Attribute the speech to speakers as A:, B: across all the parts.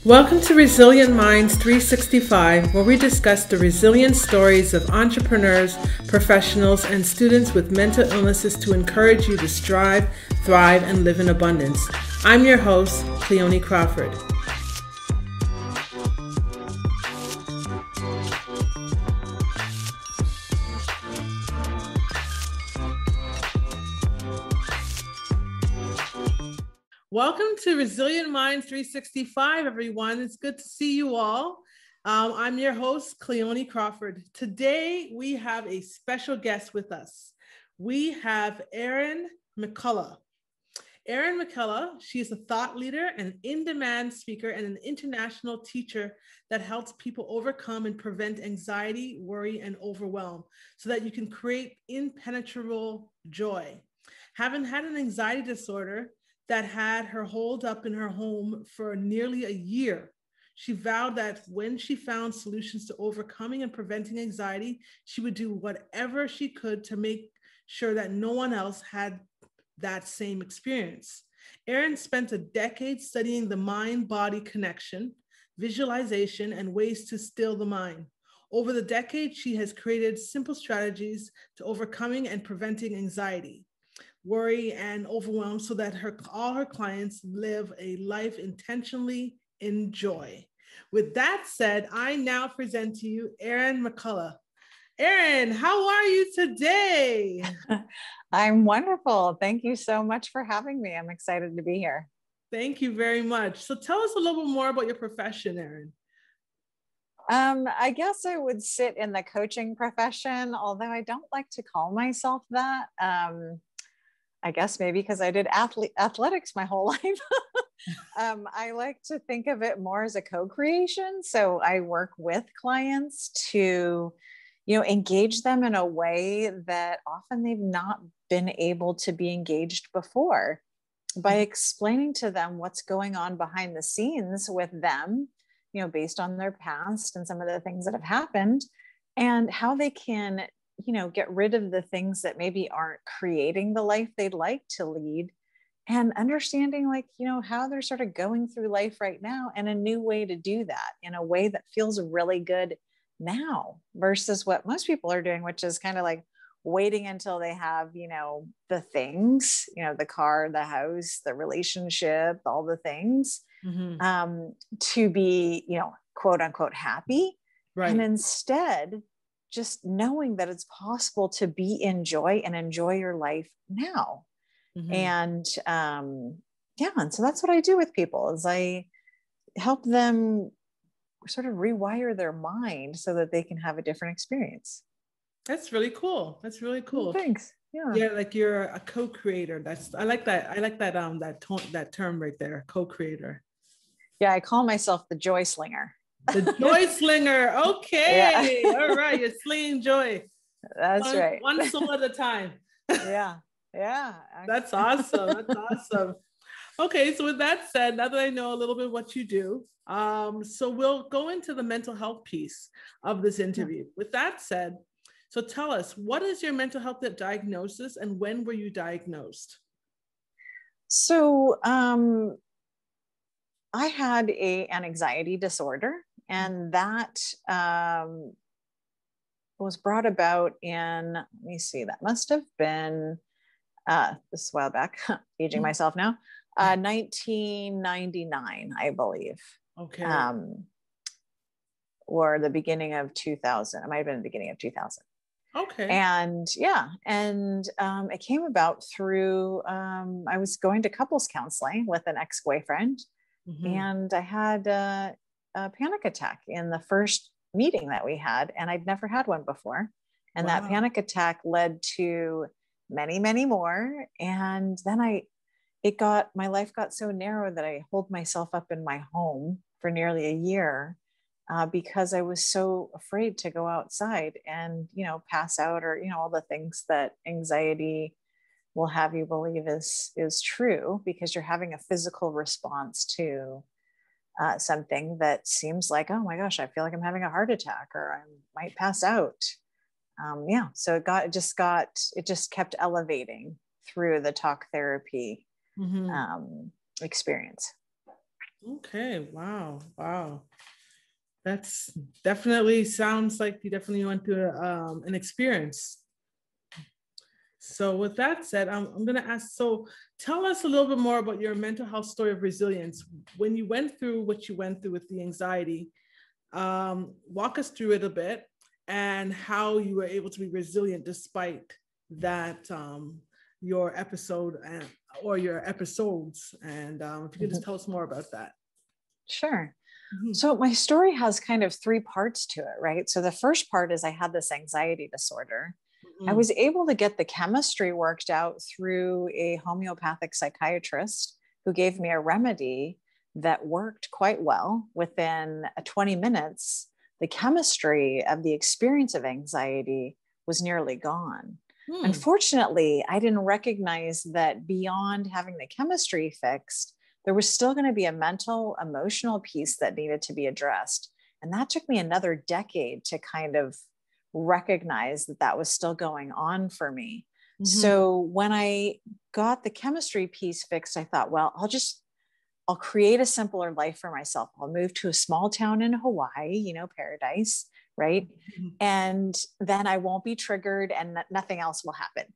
A: Welcome to Resilient Minds 365, where we discuss the resilient stories of entrepreneurs, professionals, and students with mental illnesses to encourage you to strive, thrive, and live in abundance. I'm your host, Cleone Crawford. Welcome to Resilient Minds 365, everyone. It's good to see you all. I'm your host, Cleone Crawford. Today, we have a special guest with us. We have Erin McCullough. Erin McCullough, she is a thought leader, an in-demand speaker, and an international teacher that helps people overcome and prevent anxiety, worry, and overwhelm so that you can create impenetrable joy. Having had an anxiety disorder that had her holed up in her home for nearly a year, she vowed that when she found solutions to overcoming and preventing anxiety, she would do whatever she could to make sure that no one else had that same experience. Erin spent a decade studying the mind-body connection, visualization, and ways to still the mind. Over the decade, she has created simple strategies to overcoming and preventing anxiety, worry, and overwhelm so that all her clients live a life intentionally in joy. With that said, I now present to you Erin McCullough. Erin, how are you today?
B: I'm wonderful. Thank you so much for having me. I'm excited to be here.
A: Thank you very much. So tell us a little bit more about your profession, Erin.
B: I guess I would sit in the coaching profession, although I don't like to call myself that. I guess maybe because I did athletics my whole life. I like to think of it more as a co-creation. So I work with clients to, engage them in a way that often they've not been able to be engaged before, by explaining to them what's going on behind the scenes with them, based on their past and some of the things that have happened, and how they can get rid of the things that maybe aren't creating the life they'd like to lead, and understanding how they're sort of going through life right now and a new way to do that in a way that feels really good now versus what most people are doing, which is kind of like waiting until they have, the things, the car, the house, the relationship, all the things, to be, quote unquote, happy. Right. And instead, just knowing that it's possible to be in joy and enjoy your life now. And and so that's what I do with people, is I help them sort of rewire their mind so that they can have a different experience.
A: That's really cool. That's really cool.
B: Thanks.
A: Yeah, like you're a co-creator. I like that. I like that that term right there, co-creator.
B: Yeah, I call myself the joy slinger.
A: The joy slinger. Okay. Yeah. All right. You're slinging joy.
B: That's right.
A: One soul at a time.
B: Yeah.
A: That's awesome. That's awesome. Okay. So with that said, now that I know a little bit what you do, so we'll go into the mental health piece of this interview. With that said, so tell us, what is your mental health diagnosis and when were you diagnosed?
B: So I had an anxiety disorder, and that was brought about in, let me see, that must have been, this is a while back, aging myself now, 1999, I believe. Okay. Or the beginning of 2000. It might have been the beginning of 2000. Okay. And it came about through, I was going to couples counseling with an ex-boyfriend, and I had a panic attack in the first meeting that we had, and I'd never had one before. And that panic attack led to many, many more. And then my life got so narrow that I holed myself up in my home for nearly a year, because I was so afraid to go outside and, pass out, or, all the things that anxiety will have you believe is true, because you're having a physical response to something that seems like, oh my gosh, I feel like I'm having a heart attack, or I might pass out. So it just kept elevating through the talk therapy experience.
A: Okay. Wow. Wow. That's definitely sounds like you definitely went through an experience. So with that said, I'm going to ask, so tell us a little bit more about your mental health story of resilience. When you went through what you went through with the anxiety, walk us through it a bit and how you were able to be resilient despite that, your episode or your episodes. And if you could just tell us more about that.
B: Sure.
A: Mm-hmm.
B: So my story has kind of three parts to it, right? So the first part is I had this anxiety disorder. I was able to get the chemistry worked out through a homeopathic psychiatrist who gave me a remedy that worked quite well. Within 20 minutes, the chemistry of the experience of anxiety was nearly gone. Unfortunately, I didn't recognize that beyond having the chemistry fixed, there was still going to be a mental, emotional piece that needed to be addressed. And that took me another decade to kind of recognize that that was still going on for me. So when I got the chemistry piece fixed, I thought, well, I'll create a simpler life for myself. I'll move to a small town in Hawaii, you know, paradise, right? And then I won't be triggered and nothing else will happen.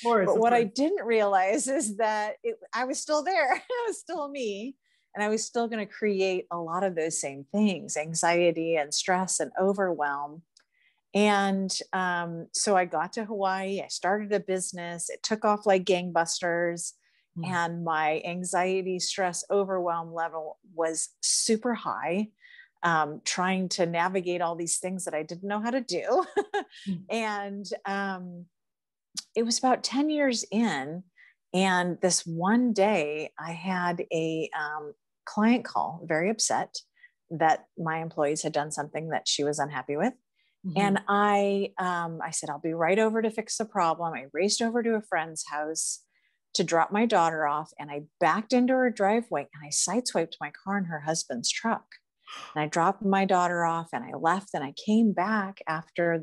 B: But what I didn't realize is that I was still there. I was still me. And I was still going to create a lot of those same things, anxiety and stress and overwhelm. And so I got to Hawaii, I started a business, it took off like gangbusters, and my anxiety, stress, overwhelm level was super high, trying to navigate all these things that I didn't know how to do. And it was about 10 years in, and this one day I had a client call, very upset that my employees had done something that she was unhappy with. And I said, I'll be right over to fix the problem. I raced over to a friend's house to drop my daughter off. And I backed into her driveway and I sideswiped my car in her husband's truck. And I dropped my daughter off and I left, and I came back after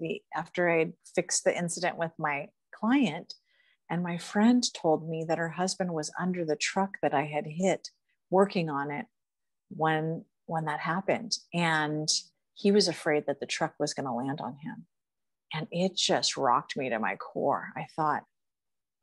B: I fixed the incident with my client. And my friend told me that her husband was under the truck that I had hit working on it when that happened. And he was afraid that the truck was going to land on him. And it just rocked me to my core. I thought,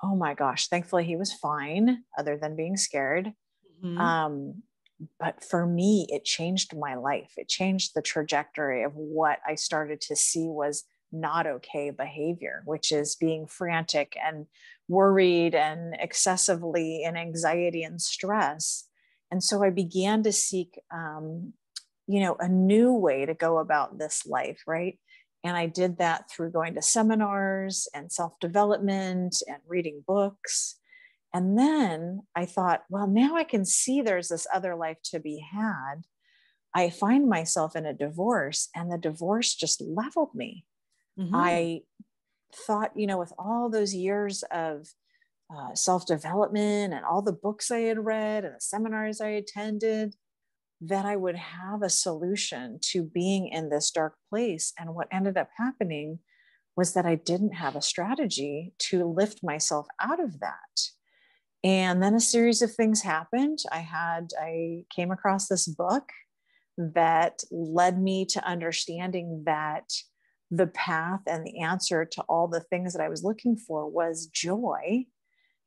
B: oh my gosh, thankfully he was fine, other than being scared. But for me, it changed my life. It changed the trajectory of what I started to see was not okay behavior, which is being frantic and worried and excessively in anxiety and stress. And so I began to seek, a new way to go about this life, right? And I did that through going to seminars and self-development and reading books. And then I thought, well, now I can see there's this other life to be had. I find myself in a divorce, and the divorce just leveled me. I thought, with all those years of self-development and all the books I had read and the seminars I attended, that I would have a solution to being in this dark place. And what ended up happening was that I didn't have a strategy to lift myself out of that. And then a series of things happened. I came across this book that led me to understanding that the path and the answer to all the things that I was looking for was joy.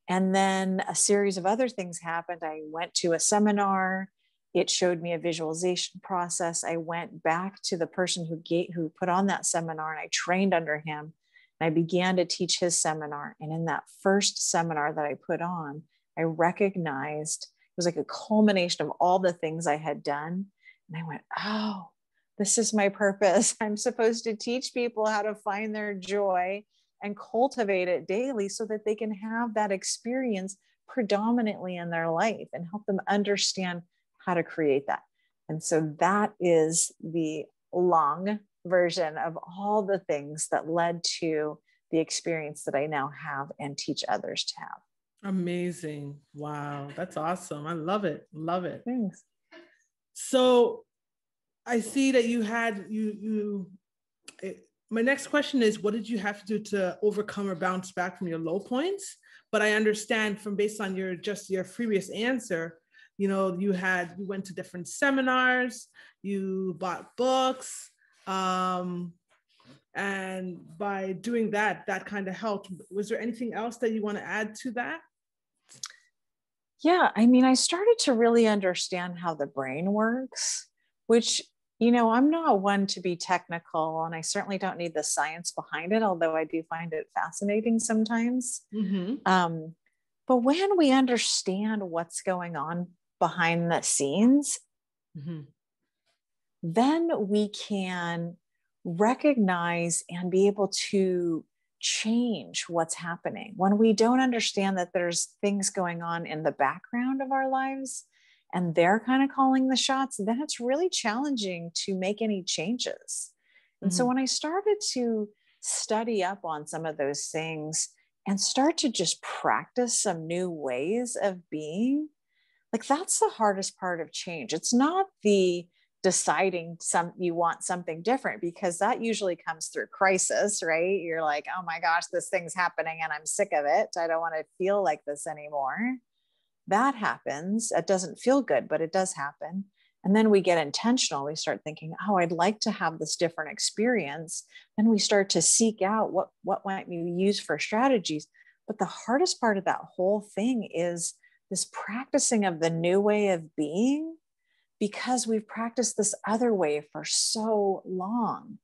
B: And then a series of other things happened. I went to a seminar. It showed me a visualization process. I went back to the person who put on that seminar, and I trained under him. And I began to teach his seminar. And in that first seminar that I put on, I recognized it was like a culmination of all the things I had done. And I went, oh, this is my purpose. I'm supposed to teach people how to find their joy and cultivate it daily so that they can have that experience predominantly in their life and help them understand how to create that. And so that is the long version of all the things that led to the experience that I now have and teach others to have.
A: Amazing. Wow. That's awesome. I love it. Love it.
B: Thanks.
A: So I see that my next question is, what did you have to do to overcome or bounce back from your low points? But I understand from based on your previous answer You know, you went to different seminars, you bought books, and by doing that, that kind of helped. Was there anything else that you want to add to that?
B: Yeah, I mean, I started to really understand how the brain works, which, I'm not one to be technical, and I certainly don't need the science behind it, although I do find it fascinating sometimes. But when we understand what's going on behind the scenes, then we can recognize and be able to change what's happening. When we don't understand that there's things going on in the background of our lives and they're kind of calling the shots, then it's really challenging to make any changes. And so when I started to study up on some of those things and start to just practice some new ways of being, like, that's the hardest part of change. It's not the deciding you want something different, because that usually comes through crisis, right? You're like, oh my gosh, this thing's happening and I'm sick of it. I don't want to feel like this anymore. That happens. It doesn't feel good, but it does happen. And then we get intentional. We start thinking, oh, I'd like to have this different experience. Then we start to seek out what might we use for strategies. But the hardest part of that whole thing is this practicing of the new way of being, because we've practiced this other way for so long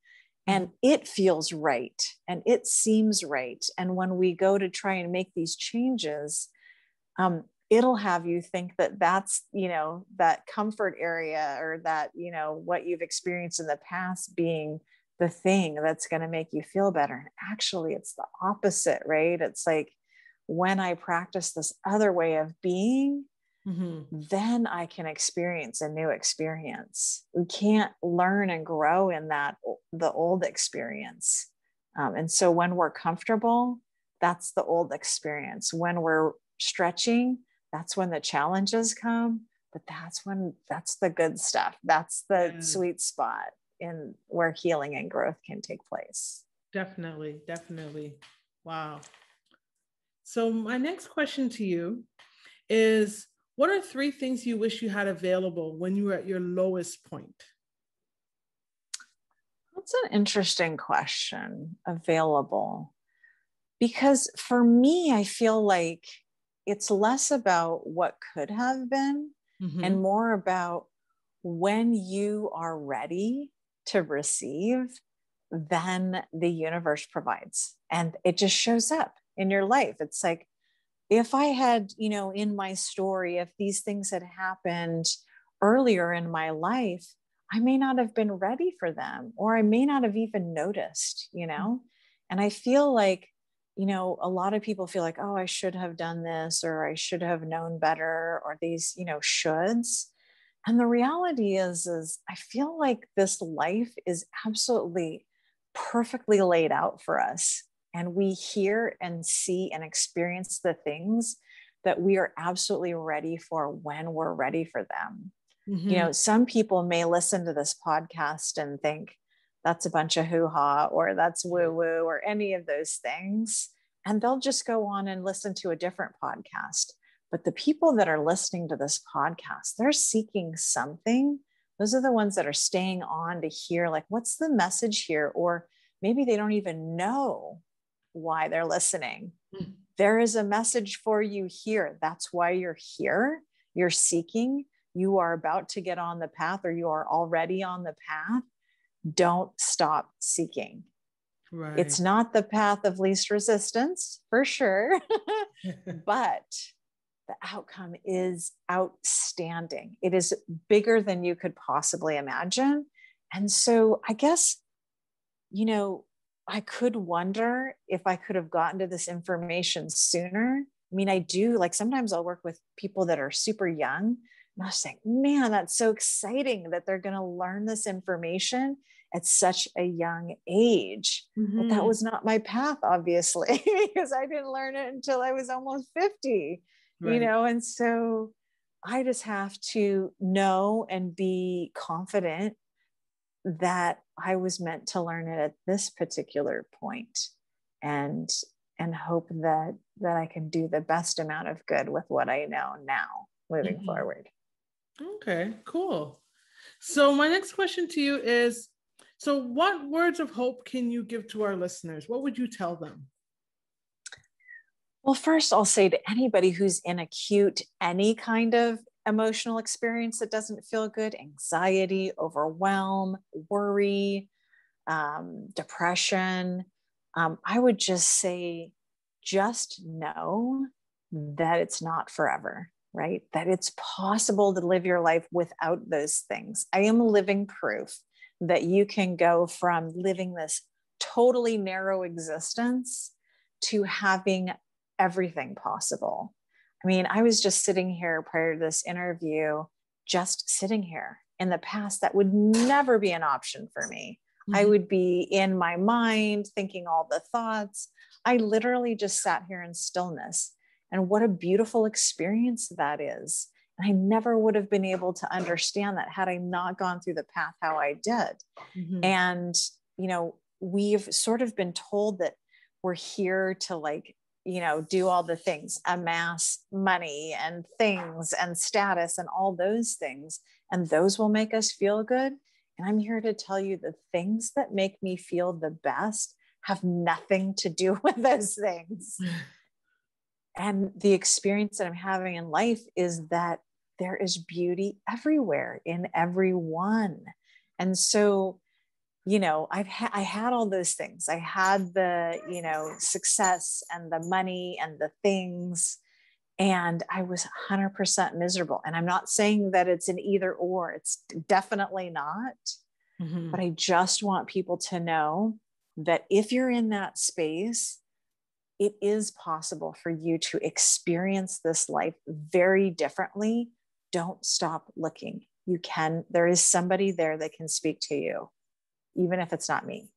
B: and it feels right and it seems right. And when we go to try and make these changes, it'll have you think that that's, that comfort area, or that, what you've experienced in the past being the thing that's going to make you feel better. And actually it's the opposite, right? It's like, when I practice this other way of being, then I can experience a new experience. We can't learn and grow in the old experience. And so when we're comfortable, that's the old experience. When we're stretching, that's when the challenges come, but that's the good stuff. That's the sweet spot in where healing and growth can take place.
A: Definitely. Definitely. Wow. So my next question to you is, what are 3 things you wish you had available when you were at your lowest point?
B: That's an interesting question. Available. Because for me, I feel like it's less about what could have been and more about when you are ready to receive, then the universe provides. And it just shows up in your life. It's like, if I had, in my story, if these things had happened earlier in my life, I may not have been ready for them, or I may not have even noticed, And I feel like, a lot of people feel like, oh, I should have done this, or I should have known better, or these, shoulds. And the reality is I feel like this life is absolutely perfectly laid out for us. And we hear and see and experience the things that we are absolutely ready for when we're ready for them. Some people may listen to this podcast and think that's a bunch of hoo-ha, or that's woo-woo, or any of those things. And they'll just go on and listen to a different podcast. But the people that are listening to this podcast, they're seeking something. Those are the ones that are staying on to hear, like, what's the message here? Or maybe they don't even know why they're listening. There is a message for you here. That's why you're here. You're seeking. You are about to get on the path, or you are already on the path. Don't stop seeking.
A: Right.
B: It's not the path of least resistance, for sure, but the outcome is outstanding. It is bigger than you could possibly imagine. And so I guess, I could wonder if I could have gotten to this information sooner. I mean, I do, like, sometimes I'll work with people that are super young, and I was like, man, that's so exciting that they're going to learn this information at such a young age. But that was not my path, obviously, because I didn't learn it until I was almost 50,
A: Right.
B: And so I just have to know and be confident that I was meant to learn it at this particular point, and hope that I can do the best amount of good with what I know now moving forward.
A: Okay, cool. So my next question to you is, so what words of hope can you give to our listeners? What would you tell them?
B: Well, first, I'll say to anybody who's in acute, any kind of emotional experience that doesn't feel good, anxiety, overwhelm, worry, depression, I would just say, just know that it's not forever, right? That it's possible to live your life without those things. I am living proof that you can go from living this totally narrow existence to having everything possible. I mean, I was just sitting here prior to this interview, just sitting here. In the past, that would never be an option for me. I would be in my mind thinking all the thoughts. I literally just sat here in stillness. And what a beautiful experience that is. And I never would have been able to understand that had I not gone through the path how I did.
A: Mm-hmm.
B: And, you know, we've sort of been told that we're here to, like, you know, do all the things, amass money and things and status and all those things. And those will make us feel good. And I'm here to tell you the things that make me feel the best have nothing to do with those things. And the experience that I'm having in life is that there is beauty everywhere in everyone. And so, you know, I had all those things. I had the, you know, success and the money and the things, and I was 100% miserable. And I'm not saying that it's an either or, it's definitely not.
A: Mm-hmm.
B: But I just want people to know that if you're in that space, it is possible for you to experience this life very differently. Don't stop looking. You can, there is somebody there that can speak to you, even if it's not me.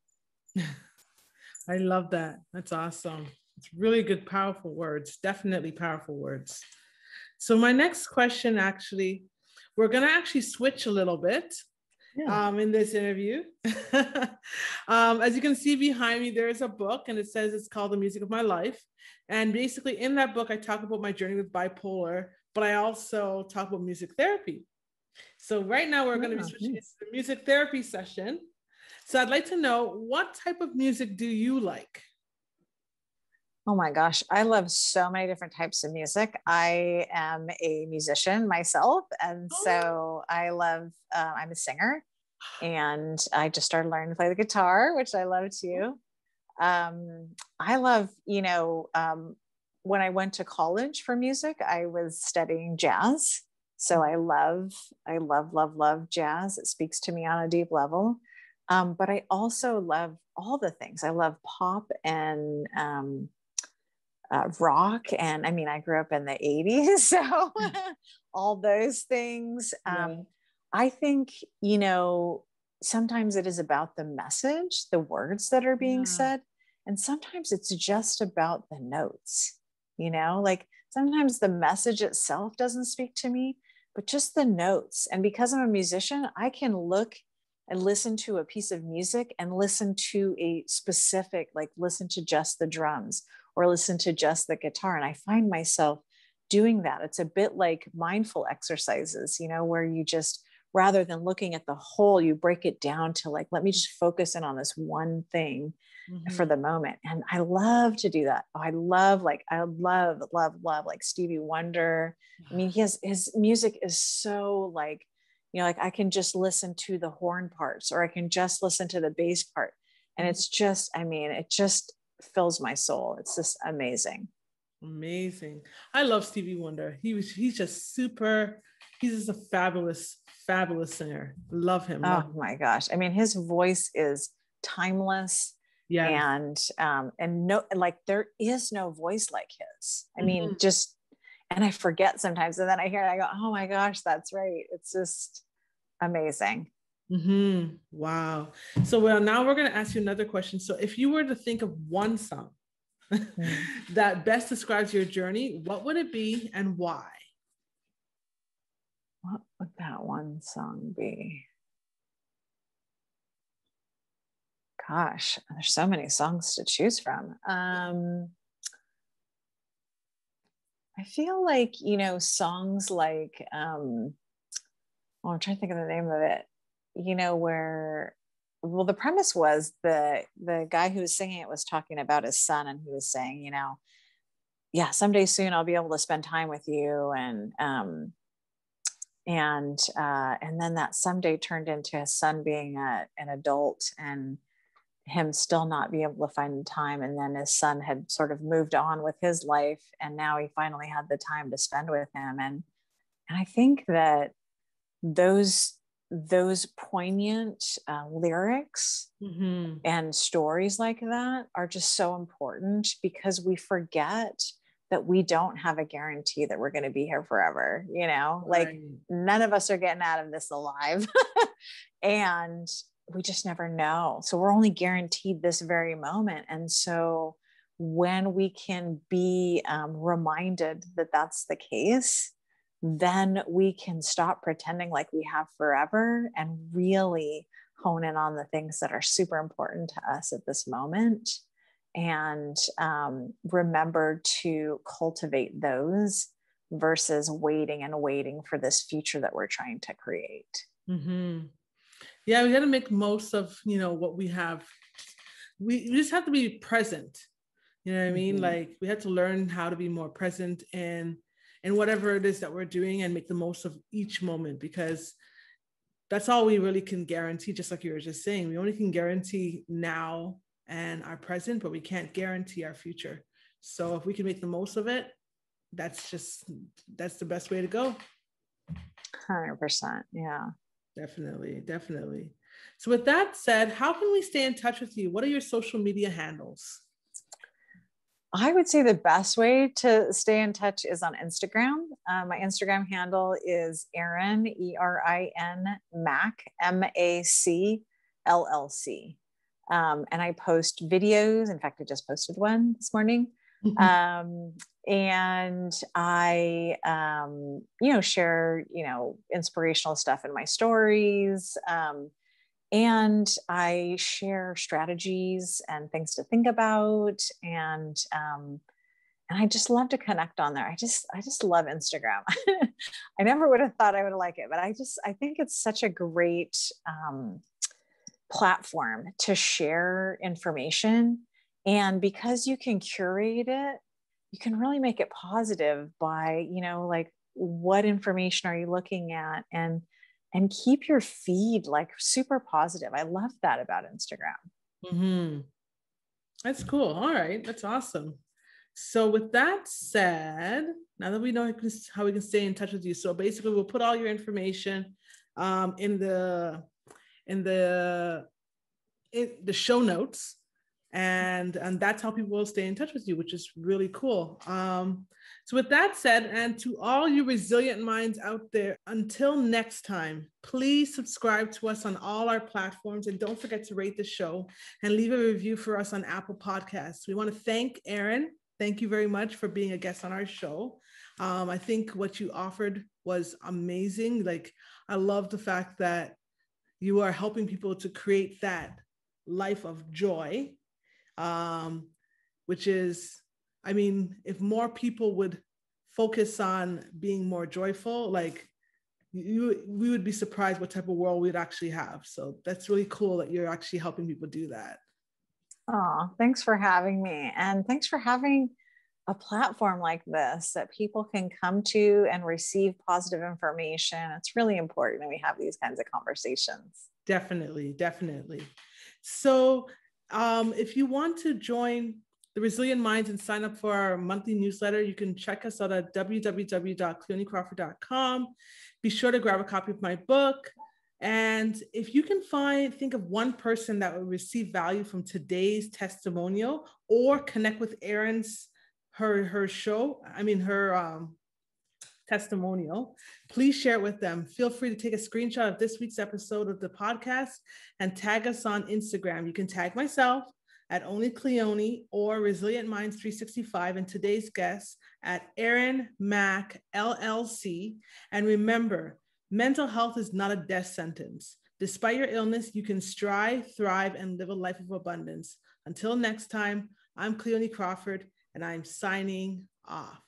A: I love that. That's awesome. It's really good, powerful words, definitely powerful words. So my next question, actually, we're going to actually switch a little bit.
B: Yeah.
A: In this interview. As you can see behind me, there is a book, and it says it's called The Music of My Life. And basically in that book, I talk about my journey with bipolar, but I also talk about music therapy. So right now we're going to be switching into the music therapy session. So I'd like to know, what type of music do you like?
B: Oh my gosh, I love so many different types of music. I am a musician myself. And so I love, I'm a singer, and I just started learning to play the guitar, which I love too. I love, you know, when I went to college for music, I was studying jazz. So I love jazz. It speaks to me on a deep level. But I also love all the things. I love pop and rock. And I mean, I grew up in the 80s, so all those things. I think, you know, sometimes it is about the message, the words that are being said. And sometimes it's just about the notes, you know, like sometimes the message itself doesn't speak to me, but just the notes. And because I'm a musician, I can look and listen to a piece of music and listen to a specific, like listen to just the drums or listen to just the guitar. And I find myself doing that. It's a bit like mindful exercises, you know, where you just, rather than looking at the whole, you break it down to like, let me just focus in on this one thing for the moment. And I love to do that. I love like Stevie Wonder. I mean, his music is so like, you know, like I can just listen to the horn parts, or I can just listen to the bass part. And it's just, I mean, it just fills my soul. It's just amazing.
A: Amazing. I love Stevie Wonder. He's just super, he's just a fabulous singer. Love him.
B: Oh my gosh. I mean, his voice is timeless.
A: Yeah.
B: And no, like there is no voice like his. I mean, just, and I forget sometimes, and then I hear it, I go, oh my gosh, that's right. It's just amazing.
A: Wow. So well, now we're going to ask you another question. So if you were to think of one song that best describes your journey, what would it be and why?
B: What would that one song be? Gosh, there's so many songs to choose from. I feel like, you know, songs like I'm trying to think of the name of it, where, well, the premise was the guy who was singing it was talking about his son, and he was saying, yeah, someday soon I'll be able to spend time with you. And then that someday turned into his son being an adult and him still not be able to find the time. And then his son had sort of moved on with his life, and now he finally had the time to spend with him. And I think that those poignant lyrics and stories like that are just so important, because we forget that we don't have a guarantee that we're going to be here forever. Like none of us are getting out of this alive. And we just never know. So we're only guaranteed this very moment. And so when we can be reminded that that's the case, then we can stop pretending like we have forever and really hone in on the things that are super important to us at this moment, and remember to cultivate those versus waiting for this future that we're trying to create.
A: Yeah, we got to make most of, what we have. We just have to be present. You know what I mean? Like we have to learn how to be more present in whatever it is that we're doing, and make the most of each moment, because that's all we really can guarantee. Just like you were just saying, we only can guarantee now and our present, but we can't guarantee our future. So if we can make the most of it, that's the best way to go.
B: 100%. Yeah.
A: Definitely. So with that said, how can we stay in touch with you? What are your social media handles?
B: I would say the best way to stay in touch is on Instagram. My Instagram handle is Erin, ERIN, Mac, MAC, LLC. And I post videos. In fact, I just posted one this morning. And I, share, inspirational stuff in my stories. And I share strategies and things to think about. And I just love to connect on there. I just love Instagram. I never would have thought I would like it, but I think it's such a great platform to share information. And because you can curate it, you can really make it positive by, like, what information are you looking at, and keep your feed like super positive. I love that about Instagram.
A: That's cool. All right. That's awesome. So with that said, now that we know how we can stay in touch with you, so basically we'll put all your information in the show notes, and that's how people will stay in touch with you, which is really cool. So with that said, and to all you resilient minds out there, until next time, please subscribe to us on all our platforms, and don't forget to rate the show and leave a review for us on Apple Podcasts. We want to thank Erin. Thank you very much for being a guest on our show. I think what you offered was amazing. Like, I love the fact that you are helping people to create that life of joy, which is, if more people would focus on being more joyful, like we would be surprised what type of world we'd actually have. So that's really cool that you're actually helping people do that.
B: Oh, thanks for having me. And thanks for having a platform like this that people can come to and receive positive information. It's really important that we have these kinds of conversations.
A: Definitely. So if you want to join the Resilient Minds and sign up for our monthly newsletter, you can check us out at www.cleonicrawford.com. Be sure to grab a copy of my book. And if you can think of one person that will receive value from today's testimonial, or connect with Erin's, her testimonial, please share it with them. Feel free to take a screenshot of this week's episode of the podcast and tag us on Instagram. You can tag myself at Only Cleone or Resilient Minds 365, and today's guest at Erin Mac LLC. And remember, mental health is not a death sentence. Despite your illness, you can strive, thrive, and live a life of abundance. Until next time, I'm Cleone Crawford, and I'm signing off.